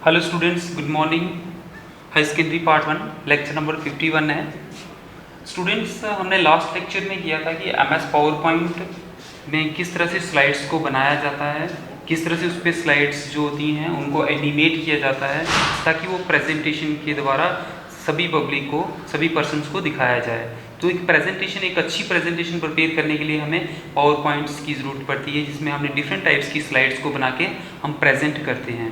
Hello students, good morning. High secondary part 1 lecture number 51 है। Students, हमने last lecture में किया था कि MS पावर पॉइंट में किस तरह से स्लाइड्स को बनाया जाता है, किस तरह से उस पर स्लाइड्स जो होती हैं उनको एनिमेट किया जाता है ताकि वो प्रेजेंटेशन के द्वारा सभी पब्लिक को, सभी पर्सन्स को दिखाया जाए। तो एक अच्छी प्रेजेंटेशन प्रिपेयर करने के लिए हमें पावर पॉइंट्स की ज़रूरत पड़ती है, जिसमें हमने डिफरेंट टाइप्स की स्लाइड्स को बना के हम प्रेजेंट करते हैं।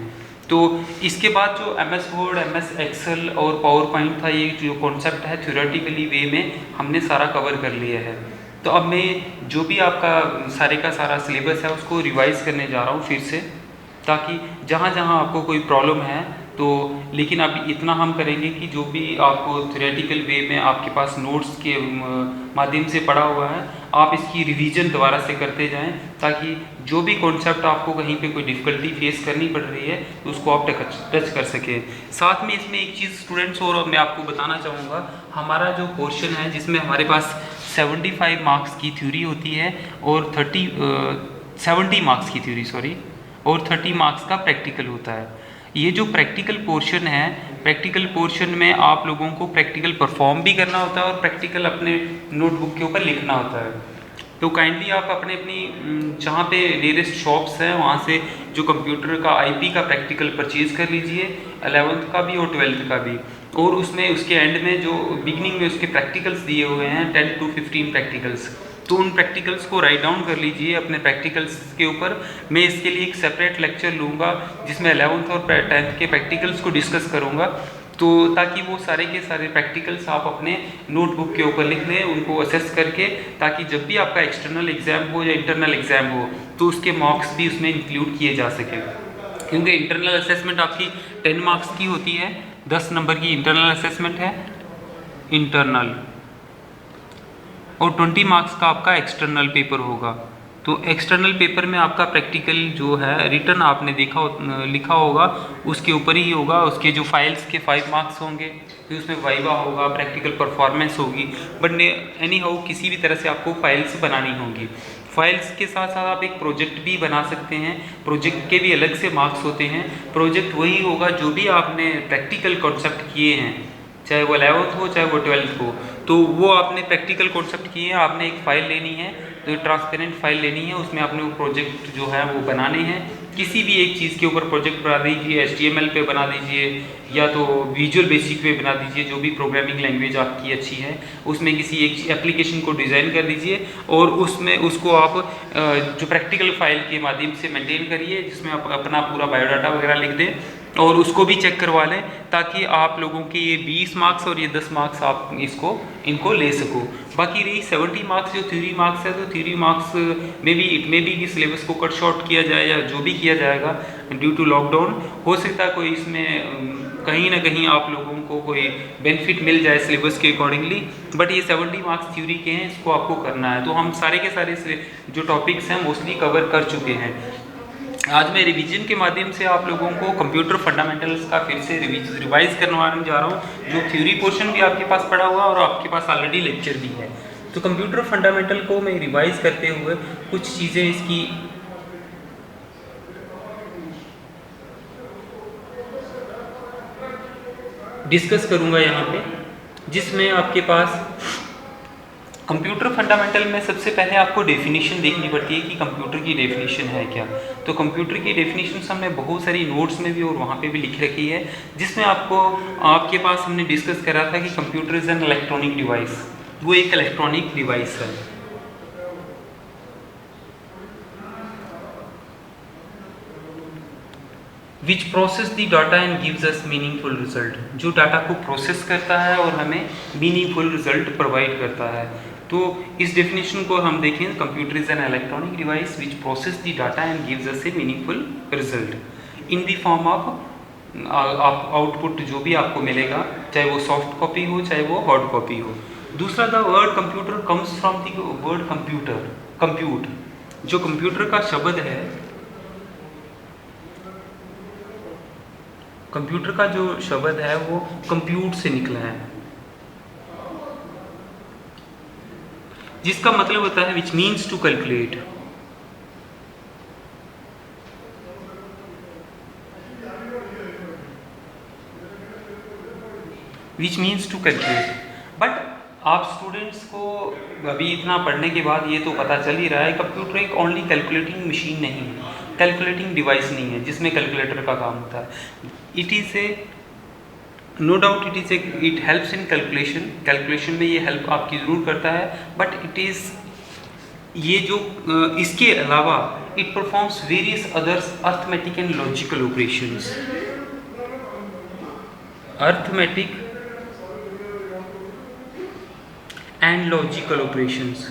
तो इसके बाद जो MS वर्ड, MS एक्सेल और पावर पॉइंट था, ये जो कॉन्सेप्ट है थ्योरेटिकली वे में हमने सारा कवर कर लिया है। तो अब मैं जो भी आपका सारे का सारा सिलेबस है उसको रिवाइज करने जा रहा हूँ फिर से, ताकि जहाँ जहाँ आपको कोई प्रॉब्लम है तो, लेकिन अब इतना हम करेंगे कि जो भी आपको थ्योरेटिकल वे में आपके पास नोट्स के माध्यम से पढ़ा हुआ है, आप इसकी रिवीजन दोबारा से करते जाएं, ताकि जो भी कॉन्सेप्ट आपको कहीं पे कोई डिफ़िकल्टी फेस करनी पड़ रही है तो उसको आप टच कर सकें। साथ में इसमें एक चीज़ स्टूडेंट्स और मैं आपको बताना चाहूँगा, हमारा जो पोर्शन है जिसमें हमारे पास 75 मार्क्स की थ्योरी होती है और 70 मार्क्स की थ्योरी और 30 मार्क्स का प्रैक्टिकल होता है। ये जो प्रैक्टिकल पोर्शन है, प्रैक्टिकल पोर्शन में आप लोगों को प्रैक्टिकल परफॉर्म भी करना होता है और प्रैक्टिकल अपने नोटबुक के ऊपर लिखना होता है। तो काइंडली आप अपने जहाँ पे नियरेस्ट शॉप्स हैं वहाँ से जो कंप्यूटर का IP का प्रैक्टिकल परचेज़ कर लीजिए, 11th का भी और 12th का भी। और उसमें उसके एंड में जो बिगनिंग में उसके प्रैक्टिकल्स दिए हुए हैं 10 to 15 प्रैक्टिकल्स, तो उन प्रैक्टिकल्स को राइट डाउन कर लीजिए अपने प्रैक्टिकल्स के ऊपर। मैं इसके लिए एक सेपरेट लेक्चर लूँगा जिसमें 11th और 10th के प्रैक्टिकल्स को डिस्कस करूँगा, तो ताकि वो सारे के सारे प्रैक्टिकल्स आप अपने नोटबुक के ऊपर लिख लें, उनको असेस करके, ताकि जब भी आपका एक्सटर्नल एग्ज़ाम हो या इंटरनल एग्ज़ाम हो तो उसके मार्क्स भी उसमें इंक्लूड किए जा सके। क्योंकि इंटरनल असेसमेंट आपकी 10 मार्क्स की होती है, 10 नंबर की इंटरनल असेसमेंट है इंटरनल, और 20 मार्क्स का आपका एक्सटर्नल पेपर होगा। तो एक्सटर्नल पेपर में आपका प्रैक्टिकल जो है रिटर्न आपने लिखा होगा उसके ऊपर ही होगा। उसके जो फाइल्स के 5 मार्क्स होंगे, फिर उसमें वाइवा होगा, प्रैक्टिकल परफॉर्मेंस होगी, बट एनी हाउ किसी भी तरह से आपको फाइल्स बनानी होंगी। फाइल्स के साथ साथ आप एक प्रोजेक्ट भी बना सकते हैं, प्रोजेक्ट के भी अलग से मार्क्स होते हैं। प्रोजेक्ट वही होगा जो भी आपने प्रैक्टिकल कॉन्सेप्ट किए हैं, चाहे वो 11th हो चाहे वो 12th हो, तो वो आपने प्रैक्टिकल कॉन्सेप्ट किए हैं, आपने एक फ़ाइल लेनी है, तो ट्रांसपेरेंट फाइल लेनी है, उसमें आपने वो प्रोजेक्ट जो है वो बनाने हैं। किसी भी एक चीज़ के ऊपर प्रोजेक्ट बना दीजिए, HTML पे बना दीजिए या तो विजुअल बेसिक पे बना दीजिए, जो भी प्रोग्रामिंग लैंग्वेज आपकी अच्छी है उसमें किसी एक एप्लीकेशन को डिज़ाइन कर दीजिए और उसमें उसको आप जो प्रैक्टिकल फाइल के माध्यम से मेंटेन करिए, जिसमें आप अपना पूरा बायोडाटा वगैरह लिख दें और उसको भी चेक करवा लें, ताकि आप लोगों के ये 20 मार्क्स और ये 10 मार्क्स आप इनको ले सको। बाकी रही 70 मार्क्स जो थ्योरी मार्क्स है, तो थ्योरी मार्क्स में भी कि सिलेबस को कट शॉर्ट किया जाए या जो भी किया जाएगा ड्यू टू लॉकडाउन, हो सकता है कोई इसमें कहीं ना कहीं आप लोगों को कोई बेनिफिट मिल जाए सिलेबस के अकॉर्डिंगली, बट ये 70 मार्क्स थ्योरी के हैं, इसको आपको करना है। तो हम सारे के सारे जो टॉपिक्स हैं मोस्टली कवर कर चुके हैं। आज मैं रिवीजन के माध्यम से आप लोगों को कंप्यूटर फंडामेंटल्स का फिर से रिवाइज करवाने जा रहा हूँ, जो थ्योरी पोर्शन भी आपके पास पढ़ा हुआ और आपके पास ऑलरेडी लेक्चर भी है। तो कंप्यूटर फंडामेंटल को मैं रिवाइज करते हुए कुछ चीज़ें इसकी डिस्कस करूँगा यहाँ पे, जिसमें आपके पास कंप्यूटर फंडामेंटल में सबसे पहले आपको डेफिनेशन देखनी पड़ती है कि कंप्यूटर की डेफिनेशन है क्या। तो कंप्यूटर की डेफिनेशन हमने बहुत सारी नोट्स में भी और वहाँ पे भी लिख रखी है, जिसमें आपके पास हमने डिस्कस करा था कि computer is an electronic device, वो एक इलेक्ट्रॉनिक डिवाइस है। Which process the data and gives us meaningful result, जो डाटा को प्रोसेस करता है और हमें मीनिंगफुल रिजल्ट प्रोवाइड करता है। तो इस डेफिनेशन को हम देखें, computer is an electronic device which process the data and gives us A meaningful result in the form of output जो भी आपको मिलेगा, चाहे वो सॉफ्ट कॉपी हो चाहे वो हार्ड कॉपी हो। दूसरा, the word computer comes from the word compute, जो कंप्यूटर का शब्द है, कंप्यूटर का जो शब्द है वो कंप्यूट से निकला है, जिसका मतलब होता है which means to calculate. Which means to calculate. But आप स्टूडेंट्स को अभी इतना पढ़ने के बाद ये तो पता चल ही रहा है, कंप्यूटर एक ओनली कैलकुलेटिंग मशीन नहीं है, कैलकुलेटिंग डिवाइस नहीं है जिसमें कैलकुलेटर का काम होता है। It is a no doubt it helps in calculation में ये हेल्प आपकी ज़रूर करता है, बट इट इज़ ये जो इसके अलावा it performs various others arithmetic and logical operations. Arithmetic and logical operations,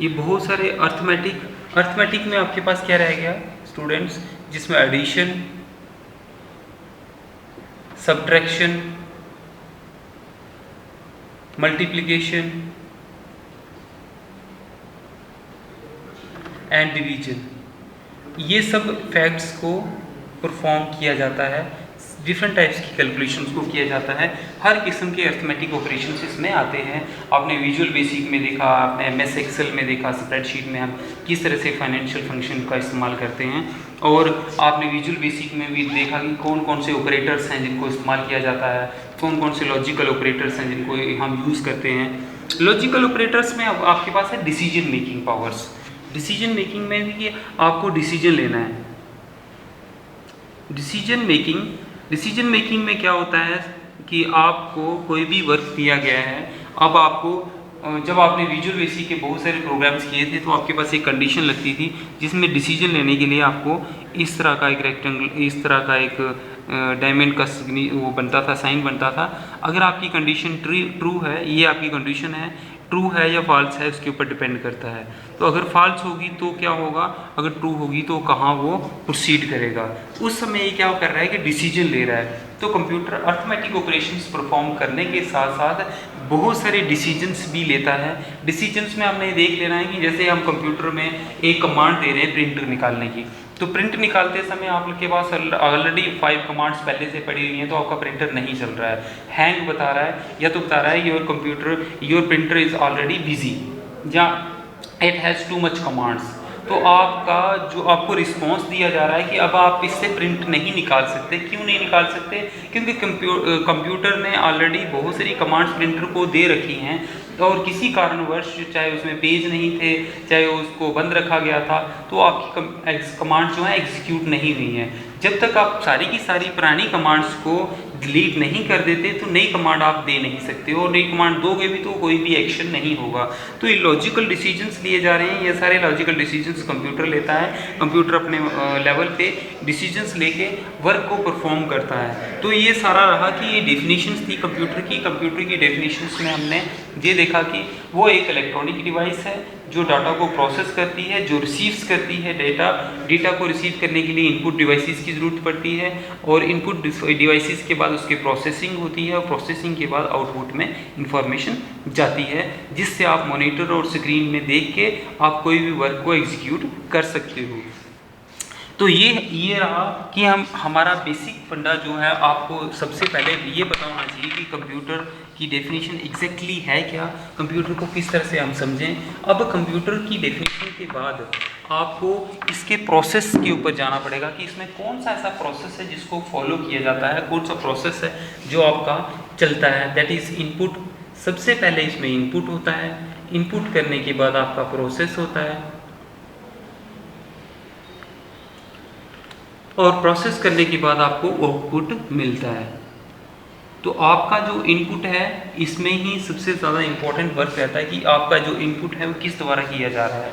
ये बहुत सारे अर्थमेटिक में आपके पास क्या रह गया स्टूडेंट्स, जिसमें addition, subtraction, multiplication and division, ये सब फैक्ट्स को परफॉर्म किया जाता है, डिफरेंट टाइप्स की कैलकुलेशंस को किया जाता है। हर किस्म के अर्थमेटिक ऑपरेशंस इसमें आते हैं। आपने विजुअल बेसिक में देखा, आपने एमएस एक्सेल में देखा, स्प्रेडशीट में हम किस तरह से फाइनेंशियल फंक्शन का इस्तेमाल करते हैं, और आपने विजुअल बेसिक में भी देखा कि कौन कौन से ऑपरेटर्स हैं जिनको इस्तेमाल किया जाता है, कौन कौन से लॉजिकल ऑपरेटर्स हैं जिनको हम यूज़ करते हैं। लॉजिकल ऑपरेटर्स में अब आपके पास है decision making powers. Decision making में भी आपको डिसीजन लेना है। डिसीजन मेकिंग में क्या होता है कि आपको कोई भी वर्क दिया गया है, अब आपको जब आपने विजुअल बेसिक के बहुत सारे प्रोग्राम्स किए थे तो आपके पास एक कंडीशन लगती थी जिसमें डिसीजन लेने के लिए आपको इस तरह का एक रेक्टेंगल, इस तरह का एक डायमंड का वो बनता था, साइन बनता था। अगर आपकी कंडीशन ट्रू है, ये आपकी कंडीशन है, ट्रू है या फॉल्स है उसके ऊपर डिपेंड करता है। तो अगर फॉल्स होगी तो क्या होगा, अगर ट्रू होगी तो कहाँ वो प्रोसीड करेगा। उस समय ये क्या कर रहा है कि डिसीजन ले रहा है। तो कंप्यूटर अर्थमेटिक ऑपरेशंस परफॉर्म करने के साथ साथ बहुत सारे डिसीजंस भी लेता है। डिसीजंस में हमने देख लेना है कि जैसे हम कंप्यूटर में एक कमांड दे रहे हैं प्रिंट निकालने की, तो प्रिंट निकालते समय आपके पास ऑलरेडी 5 कमांड्स पहले से पड़ी हुई हैं, तो आपका प्रिंटर नहीं चल रहा है, हैंग बता रहा है, या तो बता रहा है your printer is already busy, या it has too much commands. तो आपका जो आपको रिस्पॉन्स दिया जा रहा है कि अब आप इससे प्रिंट नहीं निकाल सकते। क्यों नहीं निकाल सकते? क्योंकि कंप्यूटर ने ऑलरेडी बहुत सारी कमांड्स प्रिंटर को दे रखी हैं, और किसी कारणवश चाहे उसमें पेज नहीं थे, चाहे उसको बंद रखा गया था, तो आपकी कमांड्स जो है एग्जीक्यूट नहीं हुई हैं। जब तक आप सारी की सारी पुरानी कमांड्स को डिलीट नहीं कर देते तो नई कमांड आप दे नहीं सकते, और नई कमांड दोगे भी तो कोई भी एक्शन नहीं होगा। तो ये लॉजिकल डिसीजंस लिए जा रहे हैं, ये सारे लॉजिकल डिसीजंस कंप्यूटर लेता है। कंप्यूटर अपने लेवल पे डिसीजंस लेके वर्क को परफॉर्म करता है। तो ये सारा रहा कि ये डेफिनेशंस थी कंप्यूटर की डेफिनेशंस में हमने ये देखा कि वो एक इलेक्ट्रॉनिक डिवाइस है जो डाटा को प्रोसेस करती है, जो रिसीव्स करती है डेटा को रिसीव करने के लिए इनपुट डिवाइसेस की ज़रूरत पड़ती है, और इनपुट डिवाइसेस के बाद उसकी प्रोसेसिंग होती है, और प्रोसेसिंग के बाद आउटपुट में इंफॉर्मेशन जाती है, जिससे आप मॉनिटर और स्क्रीन में देख के आप कोई भी वर्क को एग्जीक्यूट कर सकते हो। तो ये रहा कि हमारा बेसिक फंडा जो है, आपको सबसे पहले ये पता होना चाहिए कि कंप्यूटर की डेफिनेशन एग्जैक्टली है क्या, कंप्यूटर को किस तरह से हम समझें। अब कंप्यूटर की डेफिनेशन के बाद आपको इसके प्रोसेस के ऊपर जाना पड़ेगा कि इसमें कौन सा ऐसा प्रोसेस है जिसको फॉलो किया जाता है, कौन सा प्रोसेस है जो आपका चलता है, दैट इज़ इनपुट। सबसे पहले इसमें इनपुट होता है, इनपुट करने के बाद आपका प्रोसेस होता है, और प्रोसेस करने के बाद आपको आउटपुट मिलता है। तो आपका जो इनपुट है इसमें ही सबसे ज़्यादा इम्पोर्टेंट वर्क रहता है कि आपका जो इनपुट है वो किस द्वारा किया जा रहा है।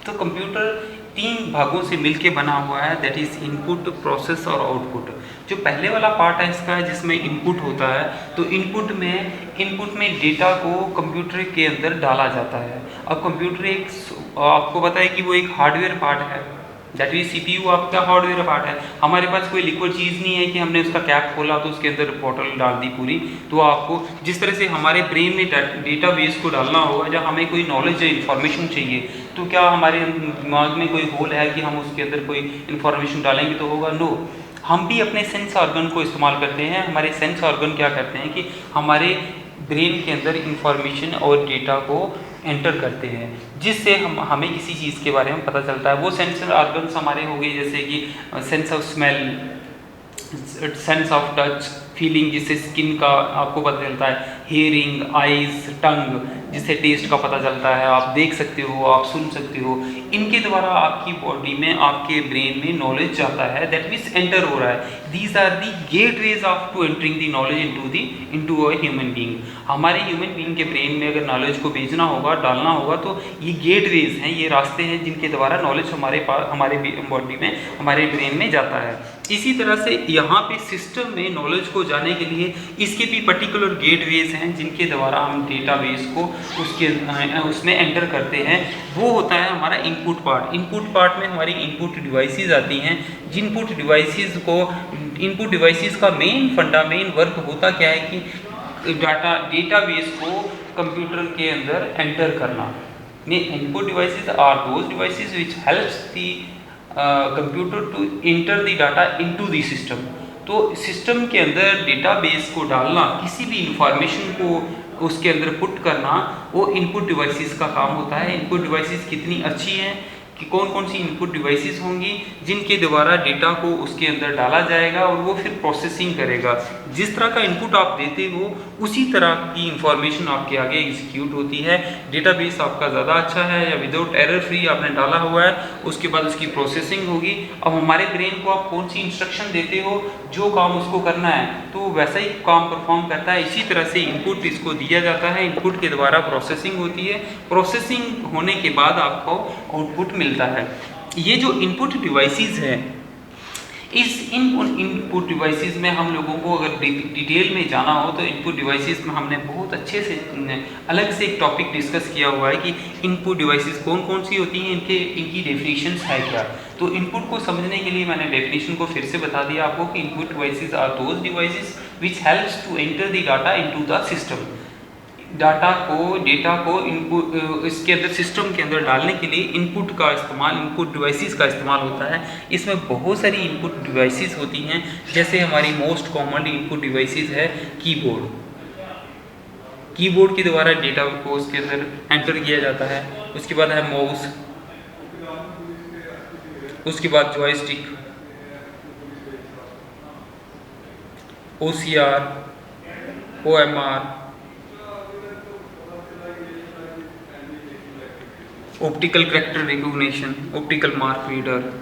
तो कंप्यूटर 3 भागों से मिलके बना हुआ है, दैट इज़ इनपुट, प्रोसेस और आउटपुट। जो पहले वाला पार्ट है इसका जिसमें इनपुट होता है, तो इनपुट में डेटा को कंप्यूटर के अंदर डाला जाता है। अब कंप्यूटर आपको पता है कि वो एक हार्डवेयर पार्ट है, दैट इज CPU आपका हार्डवेयर पार्ट है। हमारे पास कोई लिक्विड चीज़ नहीं है कि हमने उसका कैप खोला तो उसके अंदर बोतल डाल दी पूरी। तो आपको जिस तरह से हमारे ब्रेन में डेटा बेस को डालना होगा, जब हमें कोई नॉलेज या इन्फॉर्मेशन चाहिए, तो क्या हमारे दिमाग में कोई होल है कि हम उसके अंदर कोई इन्फॉर्मेशन डालेंगे तो होगा? नो। हम भी अपने सेंस ऑर्गन को इस्तेमाल करते हैं। हमारे सेंस ऑर्गन क्या करते हैं कि हमारे ब्रेन के अंदर इंफॉर्मेशन और डेटा को एंटर करते हैं, जिससे हमें किसी चीज़ के बारे में पता चलता है। वो सेंस ऑर्गन्स हमारे हो गए जैसे कि sense of smell, sense of touch, feeling जिससे स्किन का आपको पता चलता है, हियरिंग, आइज, टंग जिससे टेस्ट का पता चलता है, आप देख सकते हो, आप सुन सकते हो। इनके द्वारा आपकी बॉडी में, आपके ब्रेन में नॉलेज जाता है, दैट मीन्स एंटर हो रहा है। These are the gateways of to entering the knowledge into a human being. हमारे ह्यूमन बीइंग के ब्रेन में अगर नॉलेज को भेजना होगा, डालना होगा, तो ये गेटवेज हैं, ये रास्ते हैं जिनके द्वारा नॉलेज हमारे पास, हमारे बॉडी में, हमारे ब्रेन में जाता है। इसी तरह से यहाँ पे सिस्टम में नॉलेज को जाने के लिए इसके भी पर्टिकुलर गेटवेज हैं जिनके द्वारा हम डेटाबेस को उसमें एंटर करते हैं। वो होता है हमारा इनपुट पार्ट। इनपुट पार्ट में हमारी इनपुट डिवाइसेस आती हैं। इनपुट डिवाइसेस का मेन वर्क होता क्या है कि डेटाबेस को कंप्यूटर के अंदर एंटर करना। Input devices are those devices which helps the computer to enter the data into the system. तो सिस्टम के अंदर डेटाबेस को डालना, किसी भी इंफॉर्मेशन को उसके अंदर पुट करना, वो इनपुट डिवाइसेस का काम होता है। इनपुट डिवाइसेस कितनी अच्छी हैं कि कौन कौन सी इनपुट डिवाइसेस होंगी जिनके द्वारा डेटा को उसके अंदर डाला जाएगा और वो फिर प्रोसेसिंग करेगा। जिस तरह का इनपुट आप देते हो उसी तरह की इंफॉर्मेशन आपके आगे एग्जीक्यूट होती है। डेटाबेस आपका ज़्यादा अच्छा है या विदाउट एरर फ्री आपने डाला हुआ है, उसके बाद उसकी प्रोसेसिंग होगी। अब हमारे ब्रेन को आप कौन सी इंस्ट्रक्शन देते हो, जो काम उसको करना है तो वैसा ही काम परफॉर्म करता है। इसी तरह से इनपुट इसको दिया जाता है, इनपुट के द्वारा प्रोसेसिंग होती है, प्रोसेसिंग होने के बाद आपको आउटपुट मिलता है। ये जो इनपुट डिवाइसेस हैं, इस इनपुट डिवाइसेस में हम लोगों को अगर डिटेल में जाना हो तो इनपुट डिवाइसेस में हमने बहुत अच्छे से अलग से एक टॉपिक डिस्कस किया हुआ है कि इनपुट डिवाइसेस कौन कौन सी होती हैं, इनकी डेफिनेशंस है क्या। तो इनपुट को समझने के लिए मैंने डेफिनेशन को फिर से बता दिया आपको कि input devices are those devices which helps to enter the data into the system. Data को इनपुट इसके अंदर सिस्टम के अंदर डालने के लिए इनपुट डिवाइसेस का इस्तेमाल होता है। इसमें बहुत सारी इनपुट डिवाइसेस होती हैं, जैसे हमारी मोस्ट कॉमन इनपुट डिवाइसेस है कीबोर्ड। कीबोर्ड के द्वारा डेटा को उसके अंदर एंटर किया जाता है। उसके बाद है माउस, उसके बाद joystick, OCR, OMR, optical character recognition, optical mark reader,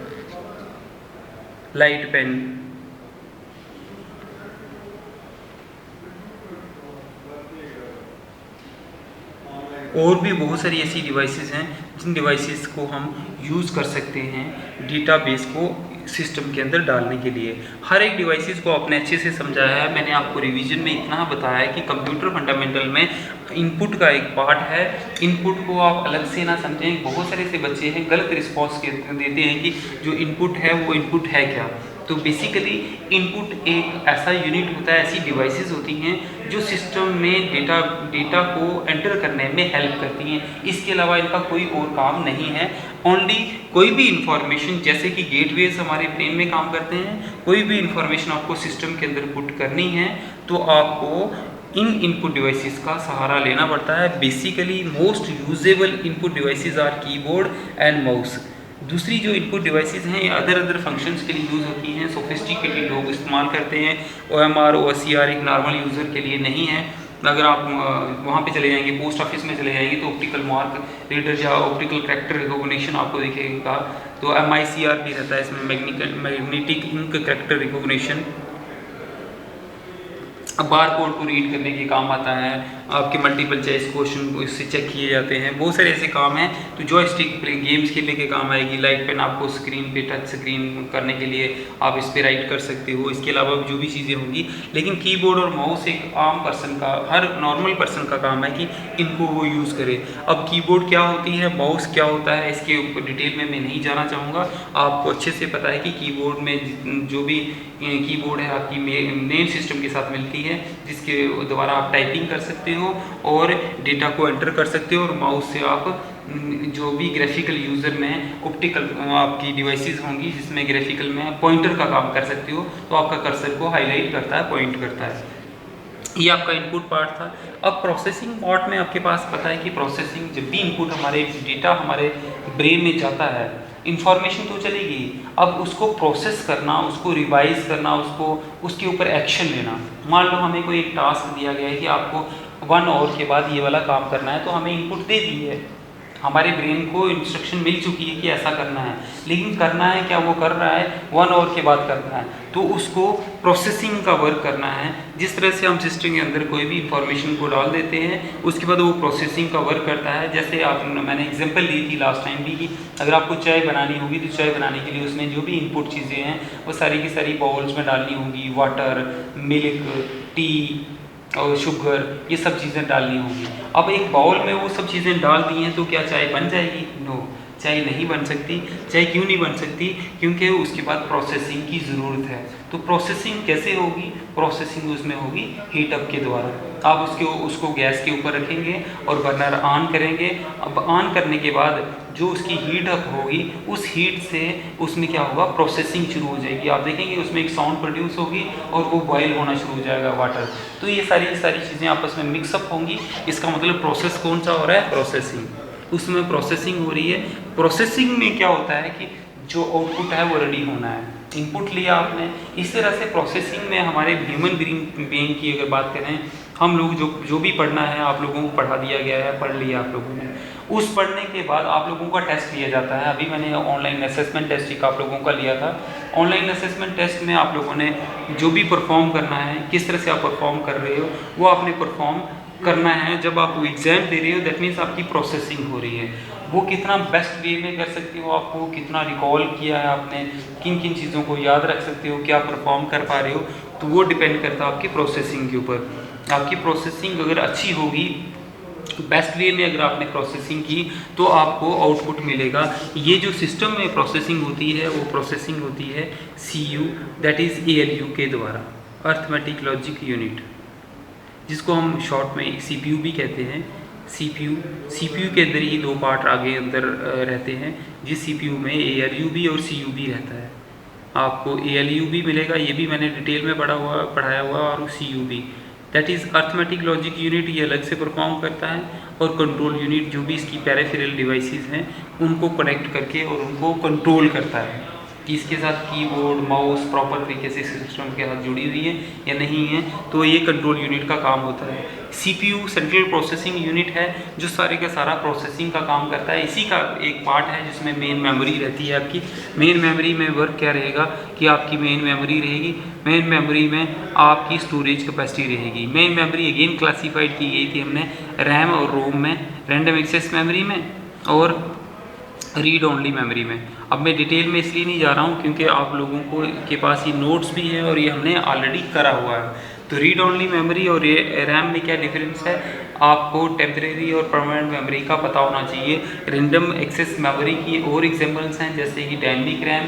light pen. और भी बहुत सारी ऐसी डिवाइसेस हैं जिन डिवाइसेस को हम यूज़ कर सकते हैं डेटाबेस को सिस्टम के अंदर डालने के लिए। हर एक डिवाइसेस को आपने अच्छे से समझाया है। मैंने आपको रिवीजन में इतना बताया है कि कंप्यूटर फंडामेंटल में इनपुट का एक पार्ट है। इनपुट को आप अलग से ना समझें। बहुत सारे ऐसे बच्चे हैं गलत रिस्पॉन्स देते हैं कि जो इनपुट है वो इनपुट है क्या। तो बेसिकली इनपुट एक ऐसा यूनिट होता है, ऐसी डिवाइसेस होती हैं जो सिस्टम में डेटा को एंटर करने में हेल्प करती हैं। इसके अलावा इनका कोई और काम नहीं है। ओनली कोई भी इंफॉर्मेशन, जैसे कि गेटवेज हमारे ब्रेन में काम करते हैं, कोई भी इंफॉर्मेशन आपको सिस्टम के अंदर पुट करनी है तो आपको इन इनपुट डिवाइसेस का सहारा लेना पड़ता है। Basically most usable input devices are keyboard and mouse. दूसरी जो इनपुट डिवाइसेस हैं अदर फंक्शंस के लिए यूज़ होती हैं, सोफिस्टिकेटेड लोग इस्तेमाल करते हैं। OMR, OCR एक नॉर्मल यूज़र के लिए नहीं है। अगर आप वहाँ पे चले जाएंगे, पोस्ट ऑफिस में चले जाएंगे तो ऑप्टिकल मार्क रीडर या ऑप्टिकल कैरेक्टर रिकॉग्निशन आपको दिखेगा। तो MICR भी रहता है इसमें, magnetic ink character recognition. Bar code को रीड करने के काम आता है। आपके मल्टीपल चॉइस क्वेश्चन को इससे चेक किए जाते हैं। बहुत सारे ऐसे काम हैं। तो जॉयस्टिक गेम्स खेलने के काम आएगी। लाइट पेन आपको स्क्रीन पे टच स्क्रीन करने के लिए आप इस पे राइट कर सकते हो। इसके अलावा जो भी चीज़ें होंगी, लेकिन कीबोर्ड और माउस एक आम पर्सन का, हर नॉर्मल पर्सन का काम है कि इनको वो यूज़ करे। अब कीबोर्ड क्या होती है, माउस क्या होता है, इसके ऊपर डिटेल में मैं नहीं जाना चाहूँगा। आपको अच्छे से पता है कि कीबोर्ड में जो भी कीबोर्ड है आपकी मेन सिस्टम के साथ मिलती है, जिसके द्वारा आप टाइपिंग कर सकते हो और डेटा को एंटर कर सकते हो। और माउस से आप जो भी ग्राफिकल यूज़र में ऑप्टिकल आपकी डिवाइसेस होंगी जिसमें ग्राफिकल में पॉइंटर का काम कर सकते हो, तो आपका कर्सर को हाईलाइट करता है, पॉइंट करता है। ये आपका इनपुट पार्ट था। अब प्रोसेसिंग पार्ट में आपके पास पता है कि प्रोसेसिंग, जब भी इनपुट हमारे डेटा हमारे ब्रेन में जाता है इंफॉर्मेशन तो चलेगी, अब उसको प्रोसेस करना, उसको रिवाइज करना, उसके ऊपर एक्शन लेना। मान लो हमें कोई एक टास्क दिया गया है कि आपको 1 आवर के बाद ये वाला काम करना है, तो हमें इनपुट दे दी है, हमारे ब्रेन को इंस्ट्रक्शन मिल चुकी है कि ऐसा करना है, लेकिन करना है क्या, वो कर रहा है 1 आवर के बाद करना है, तो उसको प्रोसेसिंग का वर्क करना है। जिस तरह से हम सिस्टम के अंदर कोई भी इंफॉर्मेशन को डाल देते हैं, उसके बाद वो प्रोसेसिंग का वर्क करता है। जैसे मैंने एग्जांपल दी थी लास्ट टाइम भी कि अगर आपको चाय बनानी होगी, तो चाय बनाने के लिए उसमें जो भी इनपुट चीज़ें हैं वो सारी की सारी बाउल्स में डालनी होगी, वाटर, मिल्क, टी और शुगर, ये सब चीज़ें डालनी होंगी। अब एक बाउल में वो सब चीज़ें डाल दी हैं, तो क्या चाय बन जाएगी? नो, चाय नहीं बन सकती। चाय क्यों नहीं बन सकती? क्योंकि उसके बाद प्रोसेसिंग की ज़रूरत है। तो प्रोसेसिंग कैसे होगी? प्रोसेसिंग उसमें होगी हीट अप के द्वारा। आप उसको गैस के ऊपर रखेंगे और बर्नर ऑन करेंगे। अब ऑन करने के बाद जो उसकी हीट अप होगी, उस हीट से उसमें क्या होगा, प्रोसेसिंग शुरू हो जाएगी। आप देखेंगे उसमें एक साउंड प्रोड्यूस होगी और वो बॉयल होना शुरू हो जाएगा वाटर। तो ये सारी चीज़ें आपस में मिक्सअप होंगी। इसका मतलब प्रोसेस कौन सा हो रहा है? प्रोसेसिंग। उसमें प्रोसेसिंग हो रही है। प्रोसेसिंग में क्या होता है कि जो आउटपुट है वो रेडी होना है। इनपुट लिया आपने, इस तरह से प्रोसेसिंग में हमारे ह्यूमन बीइंग की अगर बात करें, हम लोग जो भी पढ़ना है आप लोगों को पढ़ा दिया गया है, पढ़ लिया आप लोगों ने। उस पढ़ने के बाद आप लोगों का टेस्ट लिया जाता है। अभी मैंने ऑनलाइन असेसमेंट टेस्ट एक आप लोगों का लिया था। ऑनलाइन असेसमेंट टेस्ट में आप लोगों ने जो भी परफॉर्म करना है, किस तरह से आप परफॉर्म कर रहे हो, वो आपने परफॉर्म करना है। जब आप एग्ज़ाम दे रहे हो, दैट मीन्स आपकी प्रोसेसिंग हो रही है। वो कितना बेस्ट वे में कर सकते हो, आपको कितना रिकॉल किया है आपने, किन किन चीज़ों को याद रख सकते हो, क्या परफॉर्म कर पा रहे हो, तो वो डिपेंड करता है आपकी प्रोसेसिंग के ऊपर। आपकी प्रोसेसिंग अगर अच्छी होगी, बेस्ट वे में अगर आपने प्रोसेसिंग की, तो आपको आउटपुट मिलेगा। ये जो सिस्टम में प्रोसेसिंग होती है, वो प्रोसेसिंग होती है CU, दैट इज़ ALU के द्वारा, अर्थमेटिक लॉजिक यूनिट, जिसको हम शॉर्ट में CPU भी कहते हैं। CPU के अंदर ही 2 पार्ट आगे अंदर रहते हैं। जिस CPU में ALU भी और CU भी रहता है। आपको ALU भी मिलेगा, ये भी मैंने डिटेल में पढ़ाया हुआ, और CU भी, that is arithmetic logic unit, ये अलग से परफॉर्म करता है। और कंट्रोल यूनिट, जो भी इसकी पेरिफेरल डिवाइसेस हैं, उनको कनेक्ट करके और उनको कंट्रोल करता है कि इसके साथ कीबोर्ड, माउस प्रॉपर तरीके से सिस्टम के साथ जुड़ी हुई है या नहीं है। तो ये कंट्रोल यूनिट का काम होता है। CPU सेंट्रल प्रोसेसिंग यूनिट है, जो सारे का सारा प्रोसेसिंग का काम करता है। इसी का एक पार्ट है जिसमें मेन मेमोरी रहती है आपकी। मेन मेमोरी में वर्क क्या रहेगा कि आपकी मेन मेमोरी रहेगी। मेन मेमोरी में आपकी स्टोरेज कैपेसिटी रहेगी। मेन मेमोरी अगेन क्लासीफाइड की गई थी हमने रैम और रोम में, रैंडम एक्सेस मेमोरी में और रीड ओनली मेमोरी में। अब मैं डिटेल में इसलिए नहीं जा रहा हूँ क्योंकि आप लोगों को के पास ये नोट्स भी है और ये हमने ऑलरेडी करा हुआ है। तो रीड ओनली मेमोरी और रैम में क्या डिफरेंस है, आपको टेम्परेरी और परमानेंट मेमोरी का पता होना चाहिए। रैंडम एक्सेस मेमोरी की और एग्जांपल्स हैं, जैसे कि डायनेमिक रैम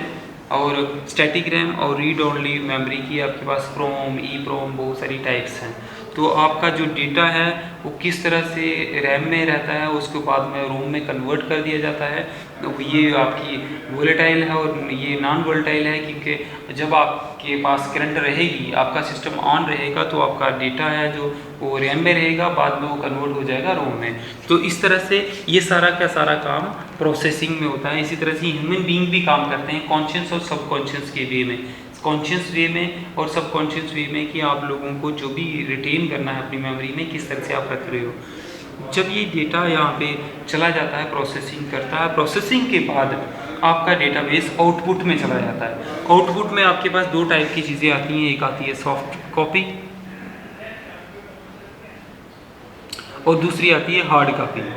और स्टैटिक रैम, और रीड ओनली मेमोरी की आपके पास प्रोम, EEPROM, बहुत सारी टाइप्स हैं। तो आपका जो डेटा है वो किस तरह से रैम में रहता है, उसके बाद में रोम में कन्वर्ट कर दिया जाता है। तो ये आपकी वोलेटाइल है और ये नॉन वोलेटाइल है, क्योंकि जब आपके पास करंट रहेगी, आपका सिस्टम ऑन रहेगा, तो आपका डेटा है जो वो रैम में रहेगा, बाद में वो कन्वर्ट हो जाएगा रोम में। तो इस तरह से ये सारा का सारा काम प्रोसेसिंग में होता है। इसी तरह से ह्यूमन बीइंग भी काम करते हैं कॉन्शियस और सबकॉन्शियस के वे में, कॉन्शियस वे में और सबकॉन्शियस वे में, कि आप लोगों को जो भी रिटेन करना है अपनी मेमोरी में, किस तरह से आप रख रहे हो। जब ये डेटा यहाँ पे चला जाता है, प्रोसेसिंग करता है, प्रोसेसिंग के बाद आपका डेटाबेस आउटपुट में चला जाता है। आउटपुट में आपके पास 2 टाइप की चीज़ें आती हैं, एक आती है सॉफ्ट कॉपी और दूसरी आती है हार्ड कॉपी।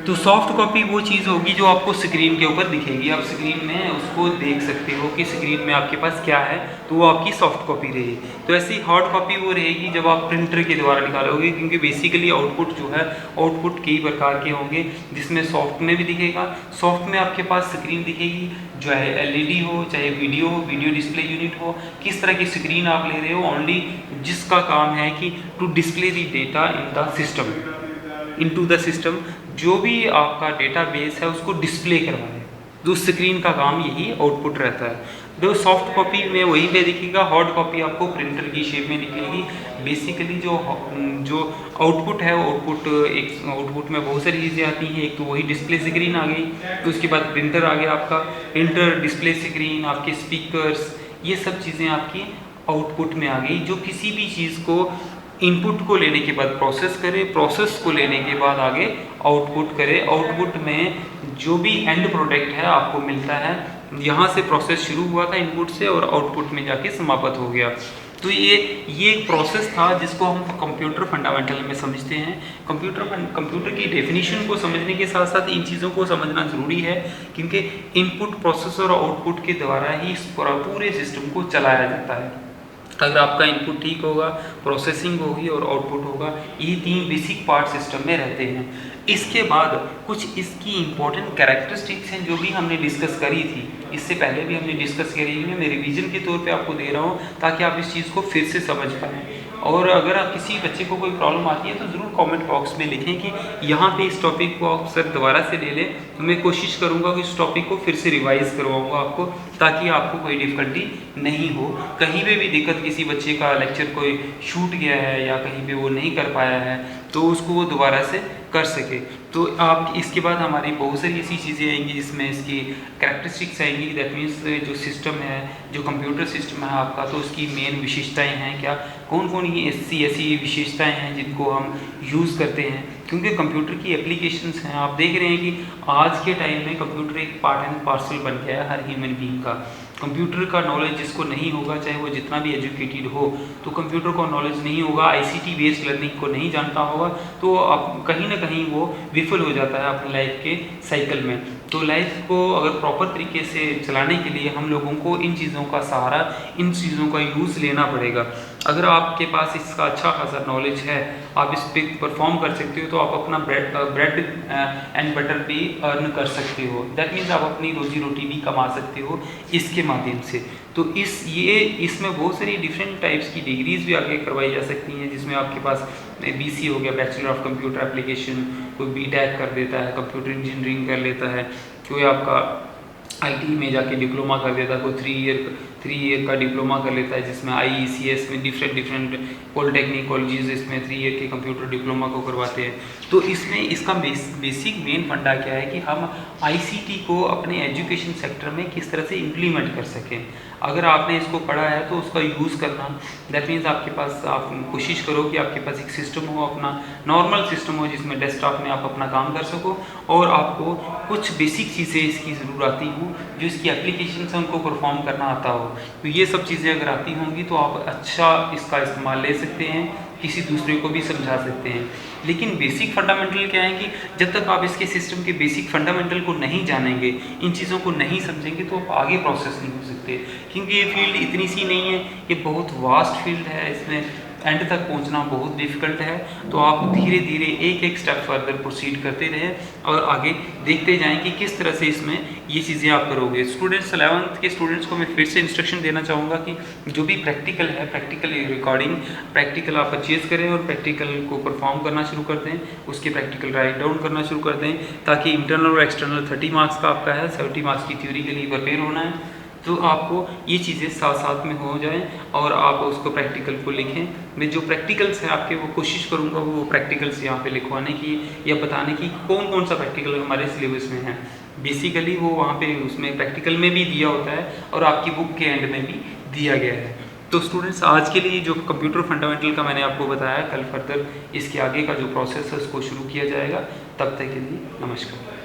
तो सॉफ्ट कॉपी वो चीज़ होगी जो आपको स्क्रीन के ऊपर दिखेगी, आप स्क्रीन में उसको देख सकते हो कि स्क्रीन में आपके पास क्या है, तो वो आपकी सॉफ्ट कॉपी रहेगी। तो ऐसी हार्ड कॉपी वो रहेगी जब आप प्रिंटर के द्वारा निकालोगे, क्योंकि बेसिकली आउटपुट जो है, आउटपुट कई प्रकार के होंगे, जिसमें सॉफ्ट में भी दिखेगा। सॉफ्ट में आपके पास स्क्रीन दिखेगी, चाहे LED हो, चाहे वीडियो हो, वीडियो डिस्प्ले यूनिट हो, किस तरह की स्क्रीन आप ले रहे हो, ओनली जिसका काम है कि to display the data in the system, into the system, जो भी आपका डेटाबेस है उसको डिस्प्ले करवाए, तो स्क्रीन का काम यही आउटपुट रहता है। जो सॉफ्ट कॉपी में वहीं पे दिखेगा, हार्ड कॉपी आपको प्रिंटर की शेप में निकलेगी। बेसिकली जो आउटपुट है, आउटपुट में बहुत सारी चीज़ें आती हैं। एक तो वही डिस्प्ले स्क्रीन आ गई, तो उसके बाद प्रिंटर आ गया आपका, प्रिंटर, डिस्प्ले स्क्रीन, आपके स्पीकर्स, ये सब चीज़ें आपकी आउटपुट में आ गई, जो किसी भी चीज़ को इनपुट को लेने के बाद प्रोसेस करे, प्रोसेस को लेने के बाद आगे आउटपुट करे। आउटपुट में जो भी एंड प्रोडक्ट है आपको मिलता है, यहाँ से प्रोसेस शुरू हुआ था इनपुट से और आउटपुट में जाके समाप्त हो गया। तो ये एक प्रोसेस था जिसको हम कंप्यूटर फंडामेंटल में समझते हैं। कंप्यूटर की डेफिनेशन को समझने के साथ साथ इन चीज़ों को समझना ज़रूरी है, क्योंकि इनपुट, प्रोसेस और आउटपुट के द्वारा ही इस पूरे सिस्टम को चलाया जाता है। अगर आपका इनपुट ठीक होगा, प्रोसेसिंग होगी और आउटपुट होगा, ये 3 बेसिक पार्ट सिस्टम में रहते हैं। इसके बाद कुछ इसकी इंपॉर्टेंट कैरेक्टरिस्टिक्स हैं जो भी हमने डिस्कस करी थी, इससे पहले भी हमने डिस्कस करी हुई है। मैं रिवीजन के तौर पे आपको दे रहा हूँ ताकि आप इस चीज़ को फिर से समझ पाएँ। और अगर आप किसी बच्चे को कोई प्रॉब्लम आती है तो ज़रूर कमेंट बॉक्स में लिखें कि यहाँ पे इस टॉपिक को आप सर दोबारा से ले लें, तो मैं कोशिश करूँगा कि इस टॉपिक को फिर से रिवाइज़ करवाऊँगा आपको, ताकि आपको कोई डिफ़िकल्टी नहीं हो। कहीं पे भी दिक्कत, किसी बच्चे का लेक्चर कोई छूट गया है या कहीं पे वो नहीं कर पाया है, तो उसको वो दोबारा से कर सके। तो आप इसके बाद हमारी बहुत सारी ऐसी चीज़ें आएंगी जिसमें इसकी कैरेक्टरिस्टिक्स आएंगी। दैट मीन्स जो सिस्टम है, जो कंप्यूटर सिस्टम है आपका, तो उसकी मेन विशेषताएं हैं क्या, कौन कौन ये ऐसी विशेषताएं हैं जिनको हम यूज़ करते हैं। क्योंकि कंप्यूटर की एप्लीकेशंस हैं, आप देख रहे हैं कि आज के टाइम में कंप्यूटर एक पार्ट एंड पार्सल बन गया है हर ह्यूमन बीइंग का। कंप्यूटर का नॉलेज जिसको नहीं होगा, चाहे वो जितना भी एजुकेटेड हो, तो कंप्यूटर का नॉलेज नहीं होगा, आईसीटी बेस्ड लर्निंग को नहीं जानता होगा, तो आप कहीं ना कहीं वो विफल हो जाता है अपनी लाइफ के साइकिल में। तो लाइफ को अगर प्रॉपर तरीके से चलाने के लिए हम लोगों को इन चीज़ों का सहारा, इन चीज़ों का यूज़ लेना पड़ेगा। अगर आपके पास इसका अच्छा खासा नॉलेज है, आप इस पर परफॉर्म कर सकते हो, तो आप अपना ब्रेड एंड बटर भी अर्न कर सकते हो। दैट मीन्स आप अपनी रोजी रोटी भी कमा सकते हो इसके माध्यम से। तो इसमें बहुत सारी डिफरेंट टाइप्स की डिग्रीज भी आगे करवाई जा सकती हैं, जिसमें आपके पास बीसी हो गया, बैचलर ऑफ कंप्यूटर एप्लीकेशन, कोई बीटेक कर देता है, कंप्यूटर इंजीनियरिंग कर लेता है, कोई आपका आईटी में जाके डिप्लोमा कर देता है, कोई 3 ईयर का डिप्लोमा कर लेता है, जिसमें आईईसीएस में डिफरेंट पॉलिटेक्निक कॉलेजेस इसमें 3 ईयर के कंप्यूटर डिप्लोमा को करवाते हैं। तो इसमें इसका बेसिक मेन फंडा क्या है कि हम आईसीटी को अपने एजुकेशन सेक्टर में किस तरह से इम्प्लीमेंट कर सकें। अगर आपने इसको पढ़ा है तो उसका यूज़ करना, दैट मीन्स आपके पास, आप कोशिश करो कि आपके पास एक सिस्टम हो, अपना नॉर्मल सिस्टम हो, जिसमें डेस्कटॉप में आप अपना काम कर सको और आपको कुछ बेसिक चीज़ें इसकी ज़रूर आती हो, जो इसकी एप्लीकेशन है उनको परफॉर्म करना आता हो। तो ये सब चीज़ें अगर आती होंगी तो आप अच्छा इसका इस्तेमाल ले सकते हैं, किसी दूसरे को भी समझा सकते हैं। लेकिन बेसिक फंडामेंटल क्या है कि जब तक आप इसके सिस्टम के बेसिक फंडामेंटल को नहीं जानेंगे, इन चीज़ों को नहीं समझेंगे, तो आप आगे प्रोसेस नहीं हो सकते। क्योंकि ये फील्ड इतनी सी नहीं है, ये बहुत वास्ट फील्ड है, इसमें एंड तक पहुंचना बहुत डिफ़िकल्ट है। तो आप धीरे धीरे एक स्टेप फर्दर प्रोसीड करते रहें और आगे देखते जाएं कि किस तरह से इसमें ये चीज़ें आप करोगे। स्टूडेंट्स, 11th के स्टूडेंट्स को मैं फिर से इंस्ट्रक्शन देना चाहूँगा कि जो भी प्रैक्टिकल है, प्रैक्टिकल रिकॉर्डिंग, प्रैक्टिकल आप परचेज़ करें और प्रैक्टिकल को परफॉर्म करना शुरू कर दें, उसके प्रैक्टिकल राइट डाउन करना शुरू कर दें, ताकि इंटरनल और एक्सटर्नल 30 मार्क्स का आपका है, 70 मार्क्स की थ्योरी के लिए प्रिपेयर होना है। तो आपको ये चीज़ें साथ साथ में हो जाएं और आप उसको प्रैक्टिकल को लिखें। मैं जो प्रैक्टिकल्स हैं आपके, वो कोशिश करूँगा वो प्रैक्टिकल्स यहाँ पे लिखवाने की या बताने की कौन कौन सा प्रैक्टिकल हमारे सिलेबस में है। बेसिकली वो वहाँ पे उसमें प्रैक्टिकल में भी दिया होता है और आपकी बुक के एंड में भी दिया गया है। तो स्टूडेंट्स, आज के लिए जो कंप्यूटर फंडामेंटल का मैंने आपको बताया, कल फर्दर इसके आगे का जो प्रोसेस है उसको शुरू किया जाएगा। तब तक के लिए नमस्कार।